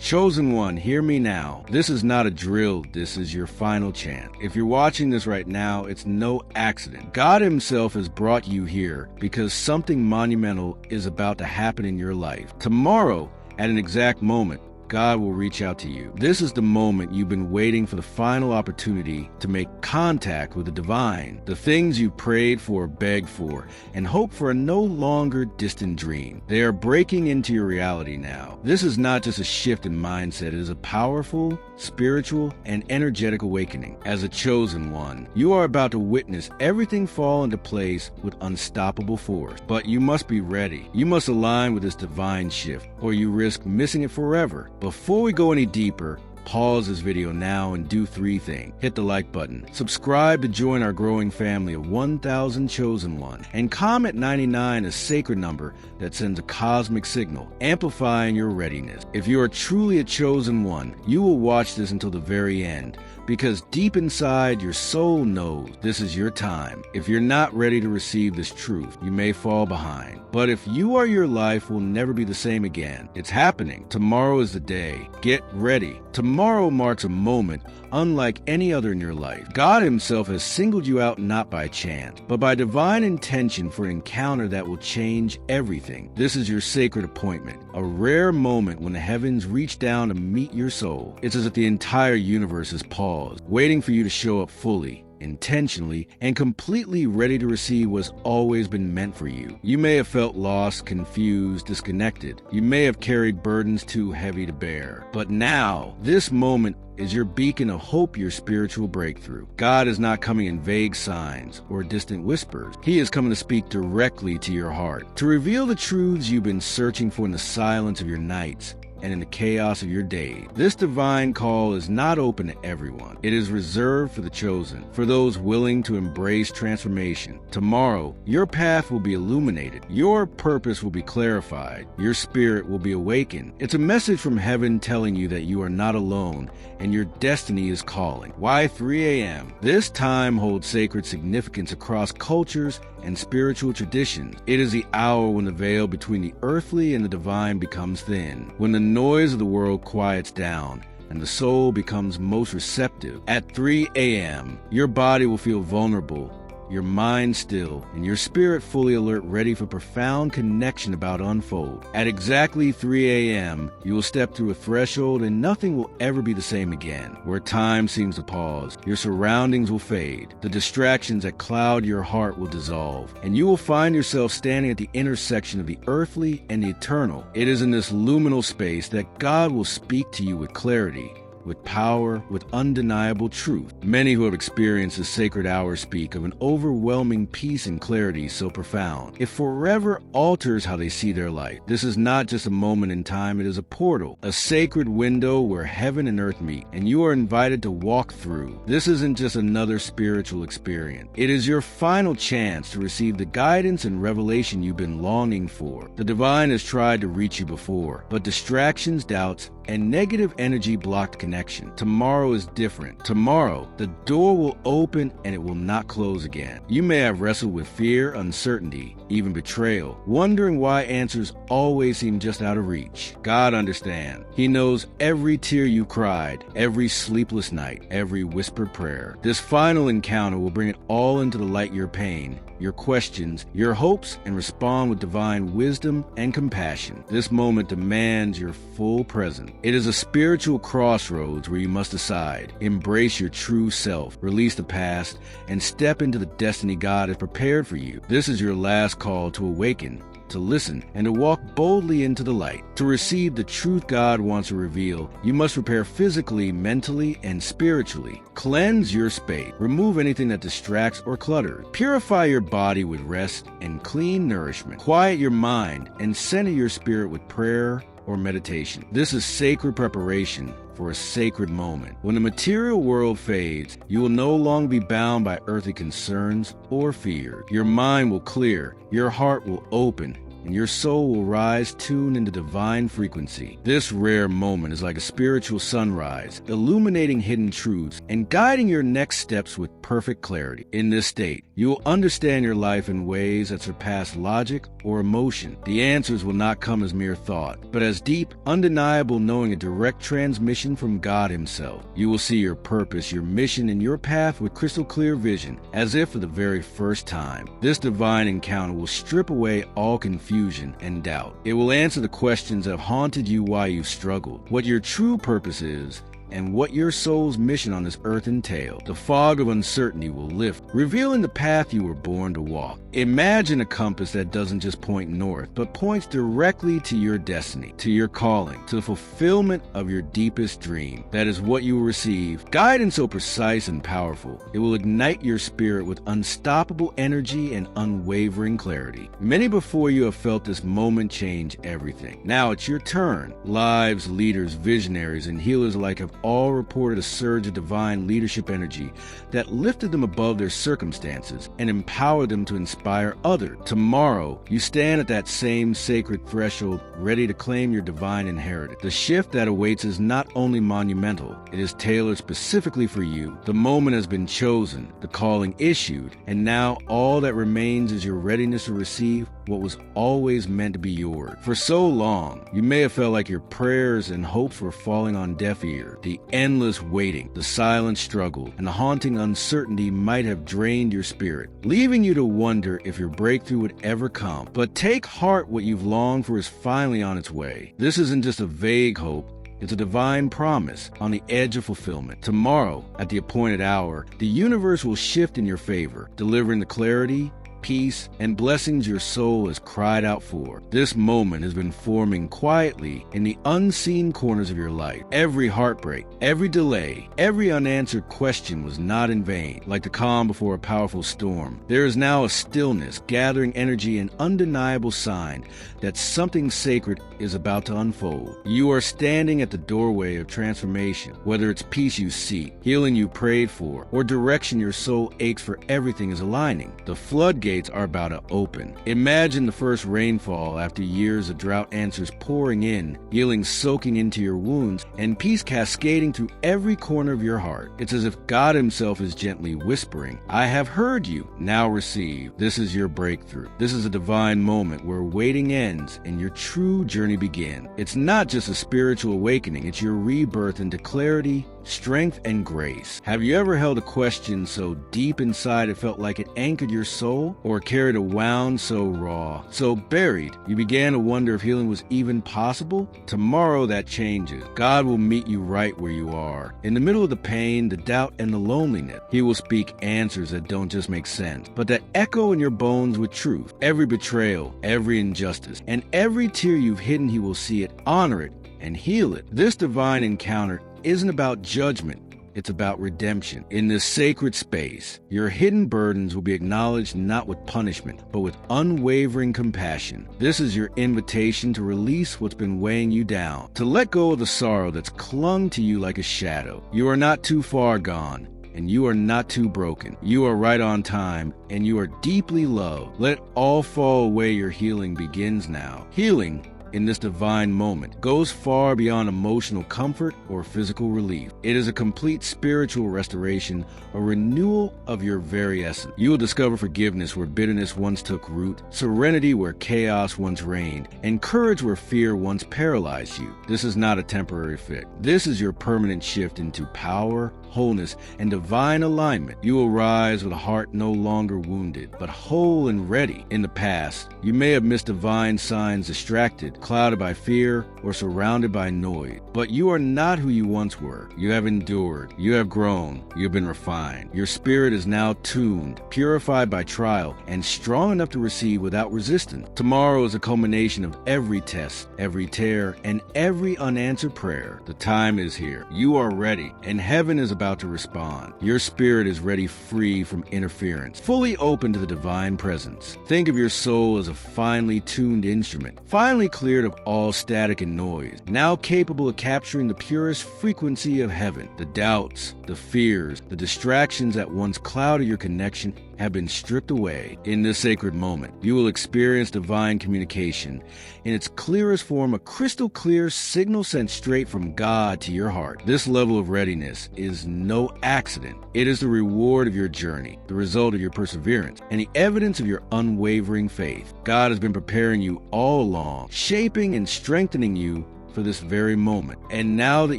Chosen one, hear me now. This is not a drill, this is your final chance. If you're watching this right now, it's no accident. God himself has brought you here because something monumental is about to happen in your life. Tomorrow, at an exact moment, God will reach out to you. This is the moment you've been waiting for, the final opportunity to make contact with the divine. The things you prayed for, begged for, and hoped for are no longer distant dream. They are breaking into your reality now. This is not just a shift in mindset, it is a powerful, spiritual, and energetic awakening. As a chosen one, you are about to witness everything fall into place with unstoppable force. But you must be ready. You must align with this divine shift, or you risk missing it forever. Before we go any deeper, pause this video now and do 3 things. Hit the like button, subscribe to join our growing family of 1,000 chosen one, and comment 99, a sacred number that sends a cosmic signal, amplifying your readiness. If you are truly a chosen one, you will watch this until the very end, because deep inside your soul knows this is your time. If you're not ready to receive this truth, you may fall behind. But if you are, your life will never be the same again. It's happening. Tomorrow is the day. Get ready. Tomorrow marks a moment unlike any other in your life. God himself has singled you out not by chance, but by divine intention for an encounter that will change everything. This is your sacred appointment, a rare moment when the heavens reach down to meet your soul. It's as if the entire universe is paused, waiting for you to show up fully, intentionally, and completely ready to receive what's always been meant for you. You may have felt lost, confused, disconnected. You may have carried burdens too heavy to bear. But now, this moment is your beacon of hope, your spiritual breakthrough. God is not coming in vague signs or distant whispers. He is coming to speak directly to your heart, to reveal the truths you've been searching for in the silence of your nights and in the chaos of your day. This divine call is not open to everyone. It is reserved for the chosen, for those willing to embrace transformation. Tomorrow, your path will be illuminated. Your purpose will be clarified. Your spirit will be awakened. It's a message from heaven telling you that you are not alone and your destiny is calling. Why 3 a.m.? This time holds sacred significance across cultures and spiritual traditions. It is the hour when the veil between the earthly and the divine becomes thin, when the noise of the world quiets down and the soul becomes most receptive. At 3 a.m., your body will feel vulnerable, your mind still, and your spirit fully alert, ready for profound connection about to unfold. At exactly 3 a.m., you will step through a threshold and nothing will ever be the same again. Where time seems to pause, your surroundings will fade, the distractions that cloud your heart will dissolve, and you will find yourself standing at the intersection of the earthly and the eternal. It is in this luminal space that God will speak to you with clarity, with power, with undeniable truth. Many who have experienced this sacred hour speak of an overwhelming peace and clarity so profound, it forever alters how they see their life. This is not just a moment in time, it is a portal, a sacred window where heaven and earth meet, and you are invited to walk through. This isn't just another spiritual experience. It is your final chance to receive the guidance and revelation you've been longing for. The divine has tried to reach you before, but distractions, doubts, and negative energy blocked connection. Tomorrow is different. Tomorrow, the door will open and it will not close again. You may have wrestled with fear, uncertainty, even betrayal, wondering why answers always seem just out of reach. God understands. He knows every tear you cried, every sleepless night, every whispered prayer. This final encounter will bring it all into the light, your pain, your questions, your hopes, and respond with divine wisdom and compassion. This moment demands your full presence. It is a spiritual crossroads where you must decide, embrace your true self, release the past, and step into the destiny God has prepared for you. This is your last call to awaken, to listen, and to walk boldly into the light. To receive the truth God wants to reveal, you must prepare physically, mentally, and spiritually. Cleanse your space. Remove anything that distracts or clutters. Purify your body with rest and clean nourishment. Quiet your mind and center your spirit with prayer or meditation. This is sacred preparation for a sacred moment. When the material world fades, you will no longer be bound by earthly concerns or fears. Your mind will clear, your heart will open, and your soul will rise tuned into divine frequency. This rare moment is like a spiritual sunrise, illuminating hidden truths and guiding your next steps with perfect clarity. In this state, you will understand your life in ways that surpass logic or emotion. The answers will not come as mere thought, but as deep, undeniable knowing, a direct transmission from God Himself. You will see your purpose, your mission, and your path with crystal clear vision, as if for the very first time. This divine encounter will strip away all confusion and doubt. It will answer the questions that have haunted you while you've struggled, what your true purpose is, and what your soul's mission on this earth entails. The fog of uncertainty will lift, revealing the path you were born to walk. Imagine a compass that doesn't just point north, but points directly to your destiny, to your calling, to the fulfillment of your deepest dream. That is what you will receive. Guidance so precise and powerful, it will ignite your spirit with unstoppable energy and unwavering clarity. Many before you have felt this moment change everything. Now it's your turn. Lives, leaders, visionaries, and healers alike have all reported a surge of divine leadership energy that lifted them above their circumstances and empowered them to inspire others. Tomorrow, you stand at that same sacred threshold, ready to claim your divine inheritance. The shift that awaits is not only monumental, it is tailored specifically for you. The moment has been chosen, the calling issued, and now all that remains is your readiness to receive what was always meant to be yours. For so long, you may have felt like your prayers and hopes were falling on deaf ears. The endless waiting, the silent struggle, and the haunting uncertainty might have drained your spirit, leaving you to wonder if your breakthrough would ever come. But take heart, what you've longed for is finally on its way. This isn't just a vague hope. It's a divine promise on the edge of fulfillment. Tomorrow, at the appointed hour, the universe will shift in your favor, delivering the clarity, peace, and blessings your soul has cried out for. This moment has been forming quietly in the unseen corners of your life. Every heartbreak, every delay, every unanswered question was not in vain. Like the calm before a powerful storm, there is now a stillness, gathering energy, and undeniable sign that something sacred is about to unfold. You are standing at the doorway of transformation. Whether it's peace you seek, healing you prayed for, or direction your soul aches for, everything is aligning. The floodgates are about to open. Imagine the first rainfall after years of drought, answers pouring in, healing soaking into your wounds, and peace cascading through every corner of your heart. It's as if God Himself is gently whispering, "I have heard you, now receive." This is your breakthrough. This is a divine moment where waiting ends and your true journey begins. It's not just a spiritual awakening, it's your rebirth into clarity, strength, and grace. Have you ever held a question so deep inside it felt like it anchored your soul, or carried a wound so raw, so buried, you began to wonder if healing was even possible? Tomorrow that changes. God will meet you right where you are. In the middle of the pain, the doubt, and the loneliness, He will speak answers that don't just make sense, but that echo in your bones with truth. Every betrayal, every injustice, and every tear you've hidden, He will see it, honor it, and heal it. This divine encounter isn't about judgment, it's about redemption. In this sacred space, your hidden burdens will be acknowledged not with punishment, but with unwavering compassion. This is your invitation to release what's been weighing you down, to let go of the sorrow that's clung to you like a shadow. You are not too far gone, and you are not too broken. You are right on time, and you are deeply loved. Let it all fall away. Your healing begins now. Healing in this divine moment goes far beyond emotional comfort or physical relief. It is a complete spiritual restoration, a renewal of your very essence. You will discover forgiveness where bitterness once took root, serenity where chaos once reigned, and courage where fear once paralyzed you. This is not a temporary fix. This is your permanent shift into power, wholeness, and divine alignment. You will rise with a heart no longer wounded, but whole and ready. In the past, you may have missed divine signs, distracted, clouded by fear, or surrounded by noise. But you are not who you once were. You have endured. You have grown. You have been refined. Your spirit is now tuned, purified by trial, and strong enough to receive without resistance. Tomorrow is a culmination of every test, every tear, and every unanswered prayer. The time is here. You are ready, and heaven is about to respond. Your spirit is ready, free from interference, fully open to the divine presence. Think of your soul as a finely tuned instrument, finally cleared of all static and noise, now capable of capturing the purest frequency of heaven. The doubts, the fears, the distractions that once clouded your connection have been stripped away. In this sacred moment, you will experience divine communication in its clearest form, a crystal clear signal sent straight from God to your heart. This level of readiness is no accident. It is the reward of your journey, the result of your perseverance, and the evidence of your unwavering faith. God has been preparing you all along, shaping and strengthening you for this very moment. And now that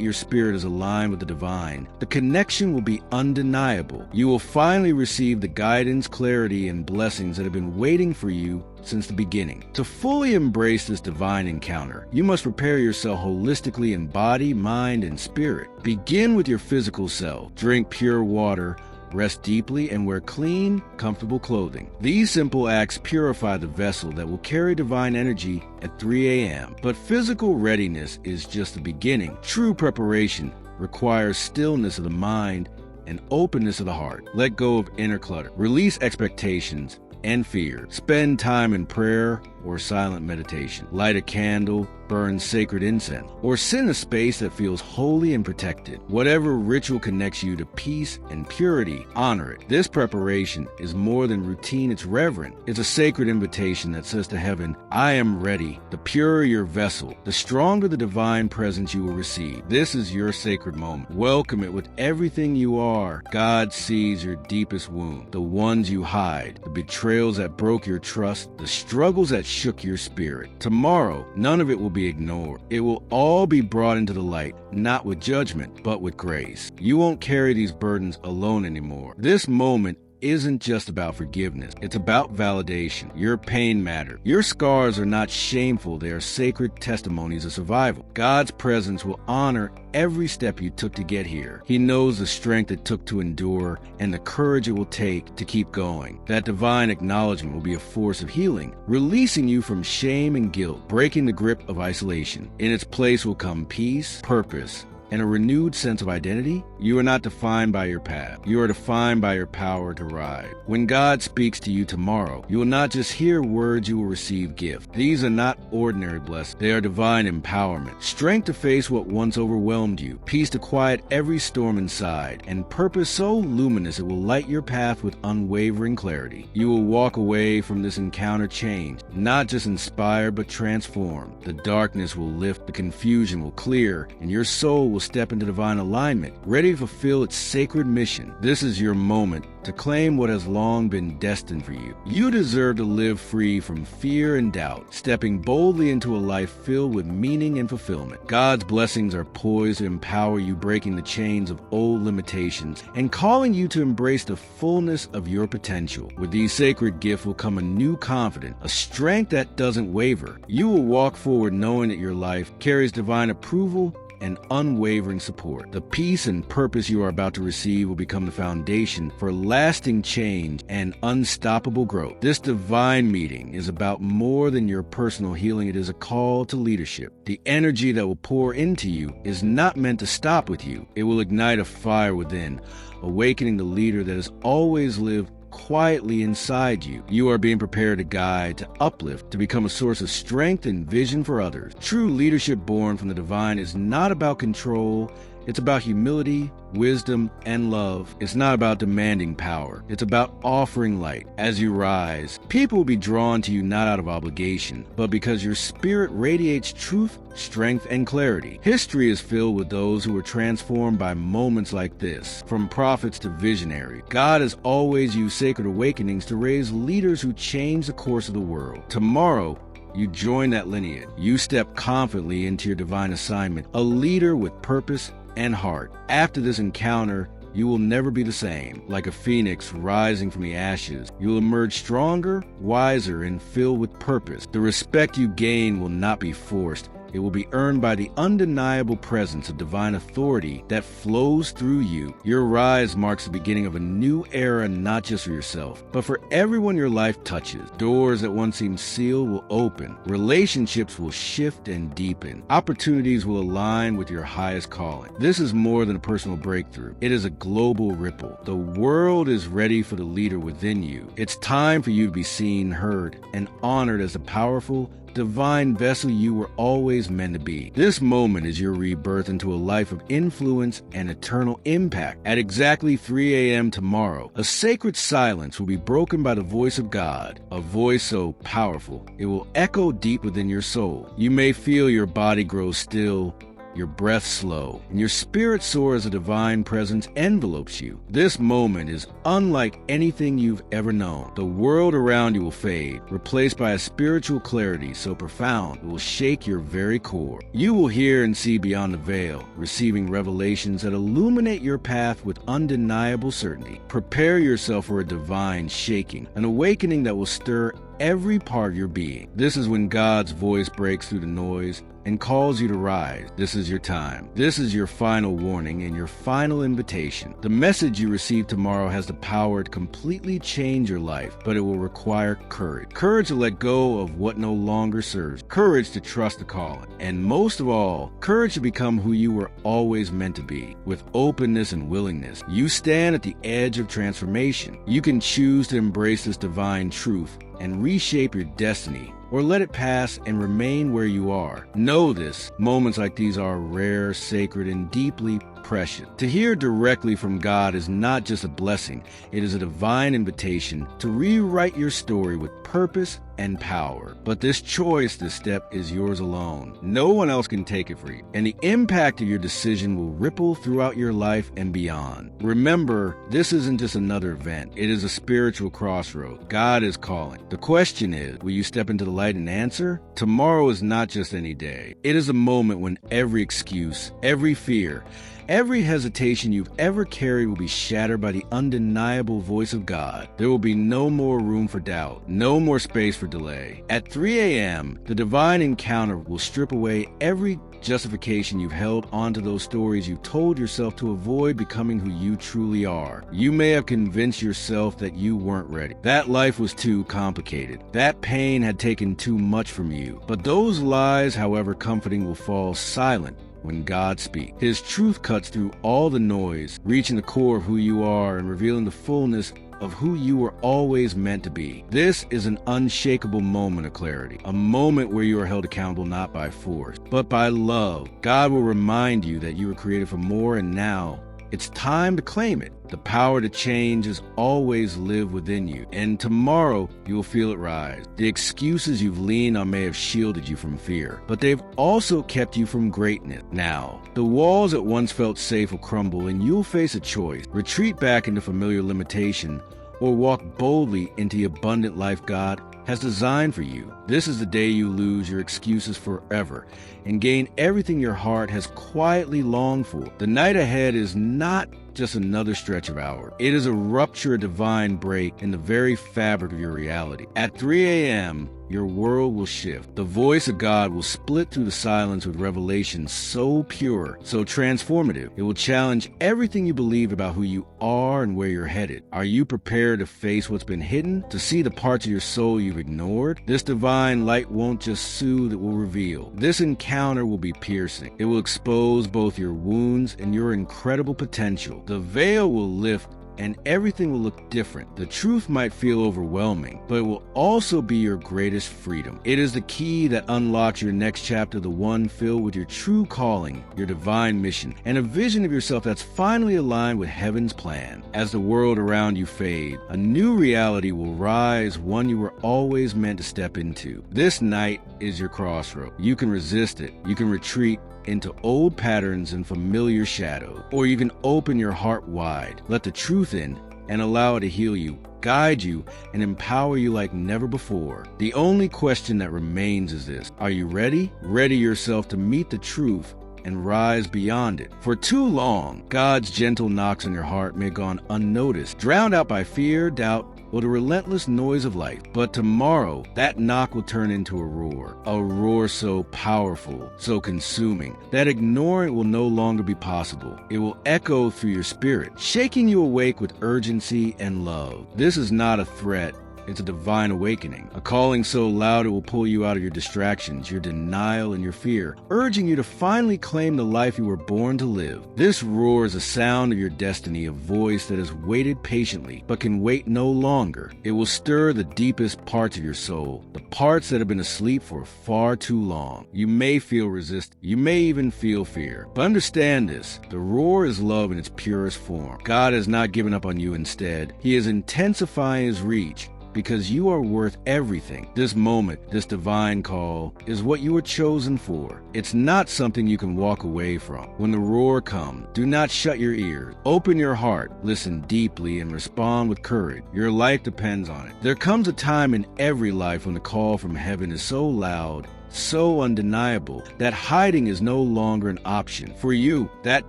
your spirit is aligned with the divine, the connection will be undeniable. You will finally receive the guidance, clarity, and blessings that have been waiting for you since the beginning. To fully embrace this divine encounter, you must prepare yourself holistically in body, mind, and spirit. Begin with your physical self. Drink pure water, rest deeply, and wear clean, comfortable clothing. These simple acts purify the vessel that will carry divine energy at 3 a.m. But physical readiness is just the beginning. True preparation requires stillness of the mind and openness of the heart. Let go of inner clutter. Release expectations and fear. Spend time in prayer or silent meditation. Light a candle, burn sacred incense, or sit in a space that feels holy and protected. Whatever ritual connects you to peace and purity, honor it. This preparation is more than routine, it's reverent. It's a sacred invitation that says to heaven, I am ready. The purer your vessel, the stronger the divine presence you will receive. This is your sacred moment. Welcome it with everything you are. God sees your deepest wound, the ones you hide, the betrayals that broke your trust, the struggles that shook your spirit. Tomorrow, none of it will be ignored. It will all be brought into the light, not with judgment, but with grace. You won't carry these burdens alone anymore. This moment isn't just about forgiveness. It's about validation. Your pain matters. Your scars are not shameful. They are sacred testimonies of survival. God's presence will honor every step you took to get here. He knows the strength it took to endure and the courage it will take to keep going. That divine acknowledgement will be a force of healing, releasing you from shame and guilt, breaking the grip of isolation. In its place will come peace, purpose, and a renewed sense of identity. You are not defined by your past. You are defined by your power to rise. When God speaks to you tomorrow, you will not just hear words, you will receive gifts. These are not ordinary blessings. They are divine empowerment. Strength to face what once overwhelmed you. Peace to quiet every storm inside. And purpose so luminous it will light your path with unwavering clarity. You will walk away from this encounter changed, not just inspired, but transformed. The darkness will lift, the confusion will clear, and your soul will step into divine alignment, ready to fulfill its sacred mission. This is your moment to claim what has long been destined for you. You deserve to live free from fear and doubt, stepping boldly into a life filled with meaning and fulfillment. God's blessings are poised to empower you, breaking the chains of old limitations and calling you to embrace the fullness of your potential. With these sacred gifts will come a new confidence, a strength that doesn't waver. You will walk forward knowing that your life carries divine approval and unwavering support. The peace and purpose you are about to receive will become the foundation for lasting change and unstoppable growth. This divine meeting is about more than your personal healing. It is a call to leadership. The energy that will pour into you is not meant to stop with you. It will ignite a fire within, awakening the leader that has always lived quietly inside you. You are being prepared to guide, to uplift, to become a source of strength and vision for others. True leadership born from the divine is not about control. It's about humility, wisdom, and love. It's not about demanding power. It's about offering light. As you rise, people will be drawn to you not out of obligation, but because your spirit radiates truth, strength, and clarity. History is filled with those who were transformed by moments like this. From prophets to visionaries, God has always used sacred awakenings to raise leaders who change the course of the world. Tomorrow, you join that lineage. You step confidently into your divine assignment, a leader with purpose and heart. After this encounter, you will never be the same. Like a phoenix rising from the ashes, you will emerge stronger, wiser, and filled with purpose. The respect you gain will not be forced. It will be earned by the undeniable presence of divine authority that flows through you. Your rise marks the beginning of a new era, not just for yourself, but for everyone your life touches. Doors that once seemed sealed will open. Relationships will shift and deepen. Opportunities will align with your highest calling. This is more than a personal breakthrough. It is a global ripple. The world is ready for the leader within you. It's time for you to be seen, heard, and honored as a powerful, divine vessel you were always meant to be. This moment is your rebirth into a life of influence and eternal impact. At exactly 3 a.m. tomorrow, a sacred silence will be broken by the voice of God, a voice so powerful it will echo deep within your soul. You may feel your body grow still, your breath slow, and your spirit soar as a divine presence envelopes you. This moment is unlike anything you've ever known. The world around you will fade, replaced by a spiritual clarity so profound it will shake your very core. You will hear and see beyond the veil, receiving revelations that illuminate your path with undeniable certainty. Prepare yourself for a divine shaking, an awakening that will stir every part of your being. This is when God's voice breaks through the noise and calls you to rise. This is your time. This is your final warning and your final invitation. The message you receive tomorrow has the power to completely change your life, but it will require courage. Courage to let go of what no longer serves. Courage to trust the calling. And most of all, courage to become who you were always meant to be. With openness and willingness, you stand at the edge of transformation. You can choose to embrace this divine truth and reshape your destiny, or let it pass and remain where you are. Know this, moments like these are rare, sacred, and deeply precious. To hear directly from God is not just a blessing, it is a divine invitation to rewrite your story with purpose and power. But this choice, this step, is yours alone. No one else can take it for you, and the impact of your decision will ripple throughout your life and beyond. Remember, this isn't just another event, it is a spiritual crossroad. God is calling. The question is, will you step into the light and answer? Tomorrow is not just any day. It is a moment when every excuse, every fear, every hesitation you've ever carried will be shattered by the undeniable voice of God. There will be no more room for doubt, no more space for delay. At 3 a.m., the divine encounter will strip away every justification you've held onto those stories you told yourself to avoid becoming who you truly are. You may have convinced yourself that you weren't ready, that life was too complicated, that pain had taken too much from you. But those lies, however comforting, will fall silent when God speaks. His truth cuts through all the noise, reaching the core of who you are and revealing the fullness of who you were always meant to be. This is an unshakable moment of clarity, a moment where you are held accountable not by force, but by love. God will remind you that you were created for more, and now it's time to claim it. The power to change has always lived within you, and tomorrow you will feel it rise. The excuses you've leaned on may have shielded you from fear, but they've also kept you from greatness. Now, the walls that once felt safe will crumble, and you'll face a choice. Retreat back into familiar limitation, or walk boldly into the abundant life God has designed for you. This is the day you lose your excuses forever and gain everything your heart has quietly longed for. The night ahead is not just another stretch of hours. It is a rupture, a divine break in the very fabric of your reality. At 3 a.m., your world will shift. The voice of God will split through the silence with revelation so pure, so transformative. It will challenge everything you believe about who you are and where you're headed. Are you prepared to face what's been hidden, to see the parts of your soul you've ignored? This divine light won't just soothe, it will reveal. This encounter will be piercing. It will expose both your wounds and your incredible potential. The veil will lift and everything will look different. The truth might feel overwhelming, but it will also be your greatest freedom. It is the key that unlocks your next chapter, the one filled with your true calling, your divine mission, and a vision of yourself that's finally aligned with heaven's plan. As the world around you fades, a new reality will rise, one you were always meant to step into. This night is your crossroad. You can resist it. You can retreat into old patterns and familiar shadows, or you can open your heart wide, let the truth in, and allow it to heal you, guide you, and empower you like never before. The only question that remains is this: are you ready? Ready yourself to meet the truth and rise beyond it. For too long, God's gentle knocks on your heart may have gone unnoticed, drowned out by fear, doubt, or the relentless noise of life. But tomorrow, that knock will turn into a roar so powerful, so consuming, that ignoring it will no longer be possible. It will echo through your spirit, shaking you awake with urgency and love. This is not a threat. It's a divine awakening, a calling so loud it will pull you out of your distractions, your denial, and your fear, urging you to finally claim the life you were born to live. This roar is a sound of your destiny, a voice that has waited patiently but can wait no longer. It will stir the deepest parts of your soul, the parts that have been asleep for far too long. You may feel resistance, you may even feel fear, but understand this: the roar is love in its purest form. God has not given up on you. Instead, He is intensifying His reach, because you are worth everything. This moment, this divine call, is what you were chosen for. It's not something you can walk away from. When the roar comes, do not shut your ears. Open your heart, listen deeply, and respond with courage. Your life depends on it. There comes a time in every life when the call from heaven is so loud, so undeniable, that hiding is no longer an option. For you, that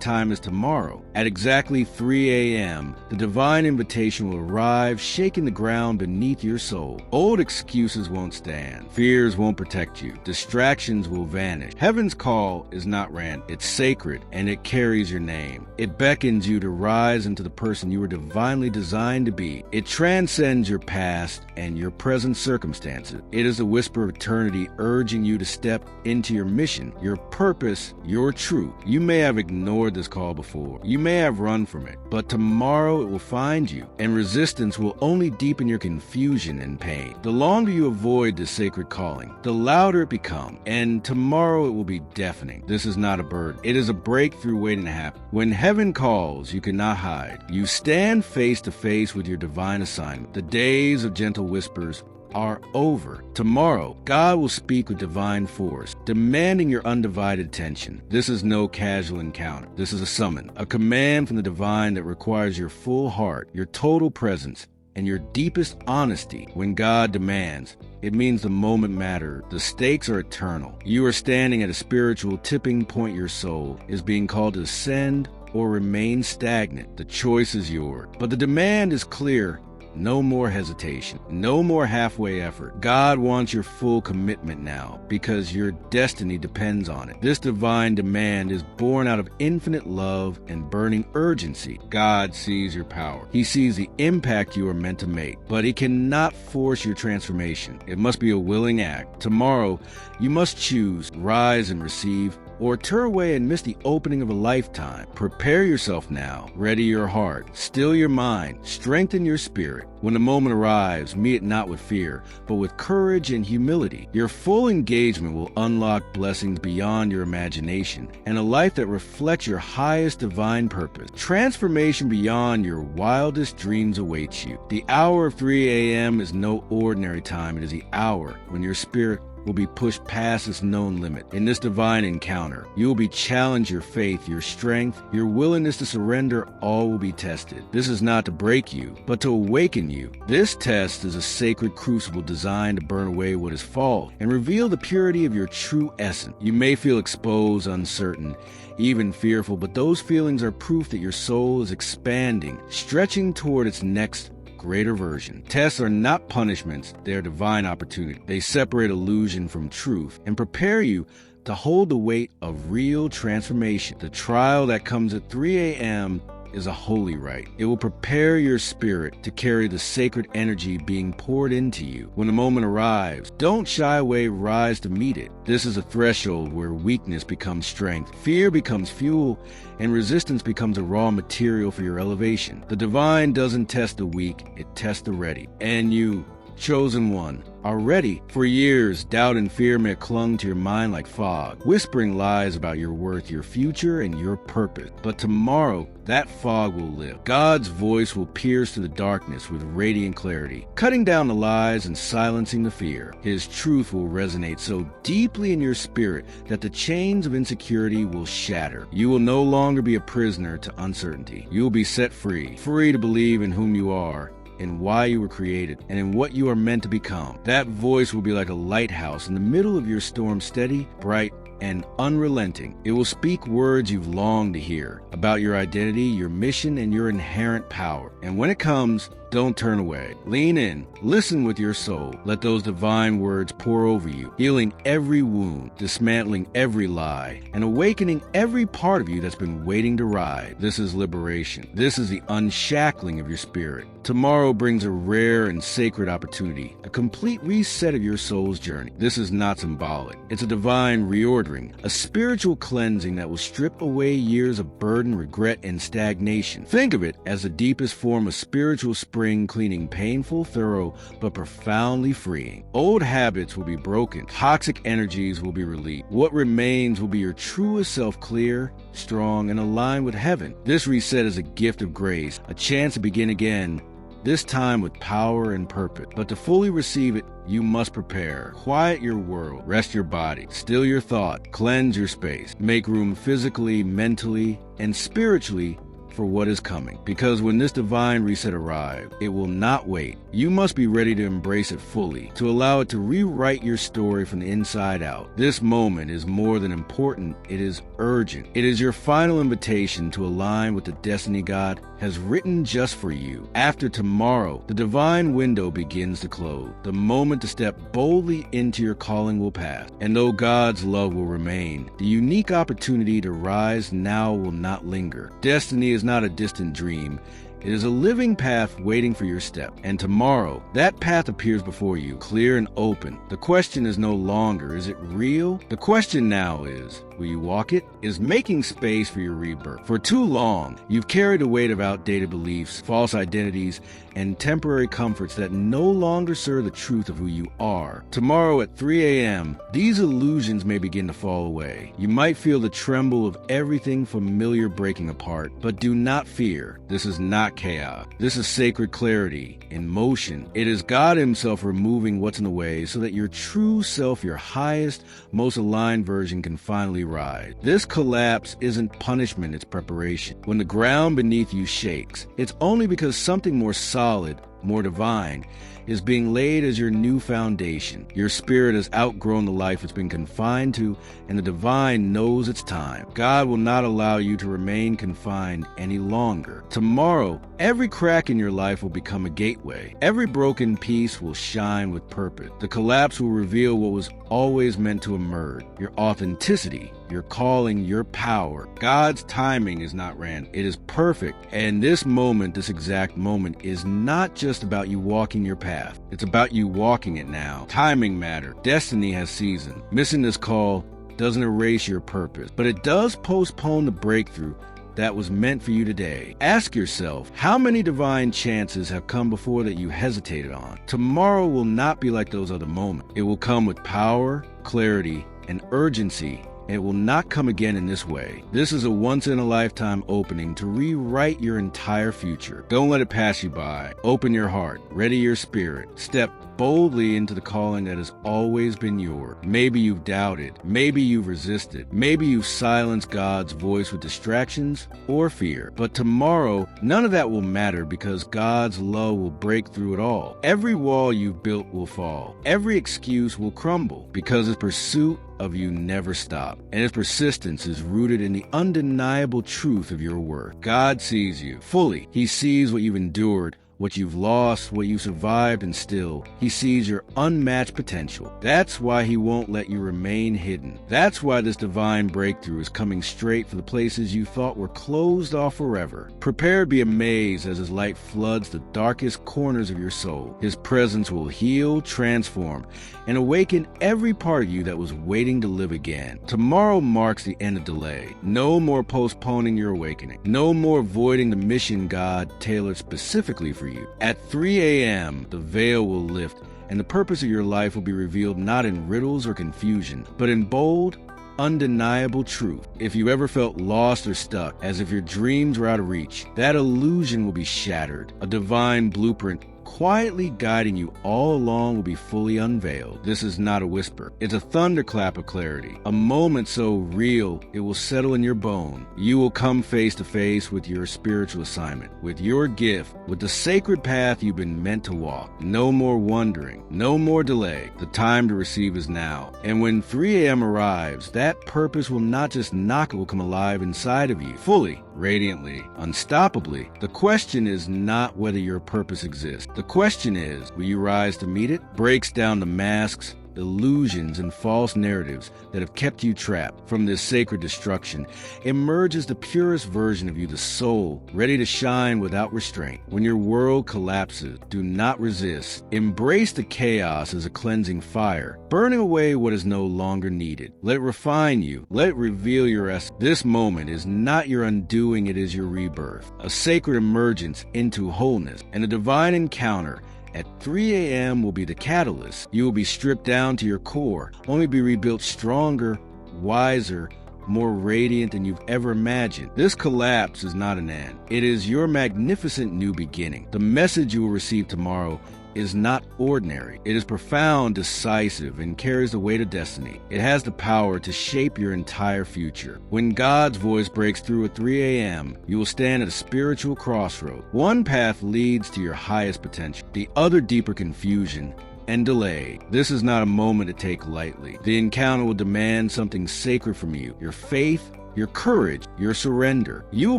time is tomorrow. At exactly 3 a.m., the divine invitation will arrive, shaking the ground beneath your soul. Old excuses won't stand. Fears won't protect you. Distractions will vanish. Heaven's call is not random. It's sacred, and it carries your name. It beckons you to rise into the person you were divinely designed to be. It transcends your past and your present circumstances. It is a whisper of eternity urging you to step into your mission, your purpose, your truth. You may have ignored this call before. You may have run from it, but tomorrow it will find you, and resistance will only deepen your confusion and pain. The longer you avoid this sacred calling, the louder it becomes, and tomorrow it will be deafening. This is not a burden. It is a breakthrough waiting to happen. When heaven calls, you cannot hide. You stand face to face with your divine assignment. The days of gentle whispers are over. Tomorrow, God will speak with divine force, demanding your undivided attention. This is no casual encounter. This is a summon, a command from the divine that requires your full heart, your total presence, and your deepest honesty. When God demands, it means the moment matters. The stakes are eternal. You are standing at a spiritual tipping point. Your soul is being called to ascend or remain stagnant. The choice is yours, but the demand is clear. No more hesitation, no more halfway effort. God wants your full commitment now, because your destiny depends on it. This divine demand is born out of infinite love and burning urgency. God sees your power. He sees the impact you are meant to make, but He cannot force your transformation. It must be a willing act. Tomorrow, you must choose, rise and receive, or turn away and miss the opening of a lifetime. Prepare yourself now. Ready your heart. Still your mind. Strengthen your spirit. When the moment arrives, meet it not with fear, but with courage and humility. Your full engagement will unlock blessings beyond your imagination and a life that reflects your highest divine purpose. Transformation beyond your wildest dreams awaits you. The hour of 3 a.m. is no ordinary time. It is the hour when your spirit will be pushed past its known limit. In this divine encounter, you will be challenged. Your faith, your strength, your willingness to surrender, all will be tested. This is not to break you, but to awaken you. This test is a sacred crucible designed to burn away what is false and reveal the purity of your true essence. You may feel exposed, uncertain, even fearful, but those feelings are proof that your soul is expanding, stretching toward its next greater version. Tests are not punishments, they are divine opportunity. They separate illusion from truth and prepare you to hold the weight of real transformation. The trial that comes at 3 a.m. is a holy rite. It will prepare your spirit to carry the sacred energy being poured into you. When the moment arrives, don't shy away, rise to meet it. This is a threshold where weakness becomes strength, fear becomes fuel, and resistance becomes a raw material for your elevation. The divine doesn't test the weak, it tests the ready. And you, chosen one, are ready. For years, doubt and fear may have clung to your mind like fog, whispering lies about your worth, your future, and your purpose. But tomorrow, that fog will lift. God's voice will pierce through the darkness with radiant clarity, cutting down the lies and silencing the fear. His truth will resonate so deeply in your spirit that the chains of insecurity will shatter. You will no longer be a prisoner to uncertainty. You will be set free, free to believe in whom you are, in why you were created, and in what you are meant to become. That voice will be like a lighthouse in the middle of your storm, steady, bright, and unrelenting. It will speak words you've longed to hear about your identity, your mission, and your inherent power. And when it comes, Don't turn away. Lean in. Listen with your soul. Let those divine words pour over you, healing every wound, dismantling every lie, and awakening every part of you that's been waiting to rise. This is liberation. This is the unshackling of your spirit. Tomorrow brings a rare and sacred opportunity, a complete reset of your soul's journey. This is not symbolic. It's a divine reordering, a spiritual cleansing that will strip away years of burden, regret, and stagnation. Think of it as the deepest form of spiritual spring cleaning, painful, thorough, but profoundly freeing. Old habits will be broken. Toxic energies will be released. What remains will be your truest self, clear, strong, and aligned with heaven. This reset is a gift of grace, a chance to begin again, this time with power and purpose. But to fully receive it, you must prepare. Quiet your world, rest your body, still your thought, cleanse your space, make room physically, mentally, and spiritually for what is coming. Because when this divine reset arrives, it will not wait. You must be ready to embrace it fully, to allow it to rewrite your story from the inside out. This moment is more than important, it is urgent. It is your final invitation to align with the destiny God has written just for you. After tomorrow, the divine window begins to close. The moment to step boldly into your calling will pass. And though God's love will remain, the unique opportunity to rise now will not linger. Destiny is not a distant dream. It is a living path waiting for your step. And tomorrow, that path appears before you, clear and open. The question is no longer, is it real? The question now is, will you walk it? Is making space for your rebirth. For too long, you've carried a weight of outdated beliefs, false identities, and temporary comforts that no longer serve the truth of who you are. Tomorrow at 3 a.m., these illusions may begin to fall away. You might feel the tremble of everything familiar breaking apart, but do not fear. This is not chaos. This is sacred clarity in motion. It is God Himself removing what's in the way so that your true self, your highest, most aligned version can finally rise. This collapse isn't punishment, it's preparation. When the ground beneath you shakes, it's only because something more solid, more divine, is being laid as your new foundation. Your spirit has outgrown the life it's been confined to, and the divine knows it's time. God will not allow you to remain confined any longer. Tomorrow, every crack in your life will become a gateway. Every broken piece will shine with purpose. The collapse will reveal what was always meant to emerge: your authenticity, your calling, your power. God's timing is not random. It is perfect. And this moment, this exact moment, is not just about you walking your path. It's about you walking it now. Timing matters. Destiny has season. Missing this call doesn't erase your purpose, but it does postpone the breakthrough that was meant for you today. Ask yourself, how many divine chances have come before that you hesitated on? Tomorrow will not be like those other moments. It will come with power, clarity, and urgency. It will not come again in this way. This is a once-in-a-lifetime opening to rewrite your entire future. Don't let it pass you by. Open your heart. Ready your spirit. Step boldly into the calling that has always been yours. Maybe you've doubted. Maybe you've resisted. Maybe you've silenced God's voice with distractions or fear. But tomorrow, none of that will matter because God's love will break through it all. Every wall you've built will fall. Every excuse will crumble because His pursuit of you never stops, and His persistence is rooted in the undeniable truth of your worth. God sees you fully. He sees what you've endured, what you've lost, what you survived, and still, He sees your unmatched potential. That's why He won't let you remain hidden. That's why this divine breakthrough is coming straight for the places you thought were closed off forever. Prepare to be amazed as His light floods the darkest corners of your soul. His presence will heal, transform, and awaken every part of you that was waiting to live again. Tomorrow marks the end of delay. No more postponing your awakening. No more avoiding the mission God tailored specifically for you. At 3 a.m., the veil will lift, and the purpose of your life will be revealed not in riddles or confusion, but in bold, undeniable truth. If you ever felt lost or stuck, as if your dreams were out of reach, that illusion will be shattered. A divine blueprint quietly guiding you all along will be fully unveiled. This is not a whisper. It's a thunderclap of clarity. A moment so real, it will settle in your bone. You will come face to face with your spiritual assignment, with your gift, with the sacred path you've been meant to walk. No more wondering. No more delay. The time to receive is now. And when 3 a.m. arrives, that purpose will not just knock, it will come alive inside of you fully. radiantly, unstoppably. The question is not whether your purpose exists. The question is, will you rise to meet it? Breaks down the masks, illusions, and false narratives that have kept you trapped. From this sacred destruction emerges the purest version of you, the soul, ready to shine without restraint. When your world collapses, do not resist. Embrace the chaos as a cleansing fire, burning away what is no longer needed. Let it refine you. Let it reveal your essence. This moment is not your undoing, it is your rebirth, a sacred emergence into wholeness, and a divine encounter at 3 a.m. will be the catalyst. You will be stripped down to your core, only be rebuilt stronger, wiser, more radiant than you've ever imagined. This collapse is not an end. It is your magnificent new beginning. The message you will receive tomorrow is not ordinary. It is profound, decisive, and carries the weight of destiny. It has the power to shape your entire future. When God's voice breaks through at 3 a.m., you will stand at a spiritual crossroad. One path leads to your highest potential, the other deeper confusion and delay. This is not a moment to take lightly. The encounter will demand something sacred from you, your faith, your courage, your surrender. You will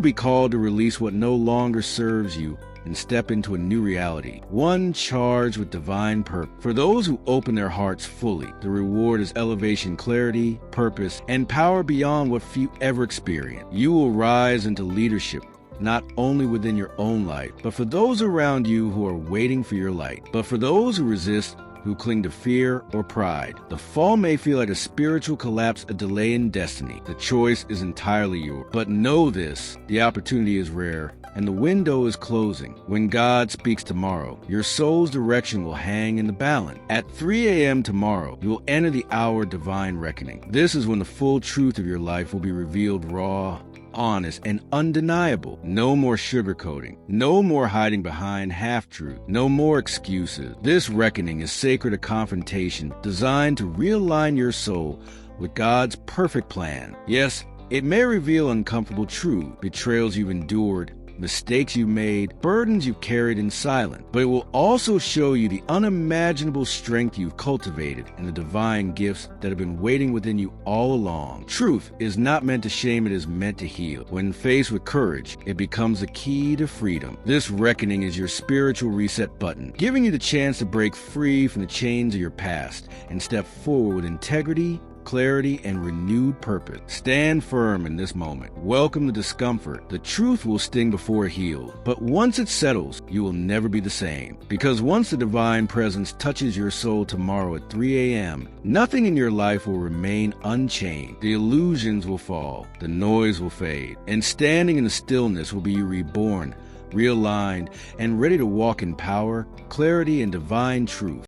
be called to release what no longer serves you and step into a new reality, one charged with divine purpose. For those who open their hearts fully, the reward is elevation, clarity, purpose, and power beyond what few ever experience. You will rise into leadership, not only within your own light, but for those around you who are waiting for your light. But for those who resist, who cling to fear or pride, the fall may feel like a spiritual collapse, a delay in destiny. The choice is entirely yours. But know this, the opportunity is rare, and the window is closing. When God speaks tomorrow, your soul's direction will hang in the balance. At 3 a.m. tomorrow, you will enter the hour of divine reckoning. This is when the full truth of your life will be revealed raw, honest, and undeniable. No more sugarcoating. No more hiding behind half-truth. No more excuses. This reckoning is sacred, a confrontation designed to realign your soul with God's perfect plan. Yes, it may reveal uncomfortable truth, betrayals you've endured, mistakes you made, burdens you've carried in silence, but it will also show you the unimaginable strength you've cultivated and the divine gifts that have been waiting within you all along. Truth is not meant to shame, it is meant to heal. When faced with courage, it becomes the key to freedom. This reckoning is your spiritual reset button, giving you the chance to break free from the chains of your past and step forward with integrity, clarity, and renewed purpose. Stand firm in this moment. Welcome the discomfort. The truth will sting before it heals, but once it settles, you will never be the same. Because once the divine presence touches your soul tomorrow at 3 a.m., nothing in your life will remain unchanged. The illusions will fall, the noise will fade, and standing in the stillness will be you reborn, realigned, and ready to walk in power, clarity, and divine truth.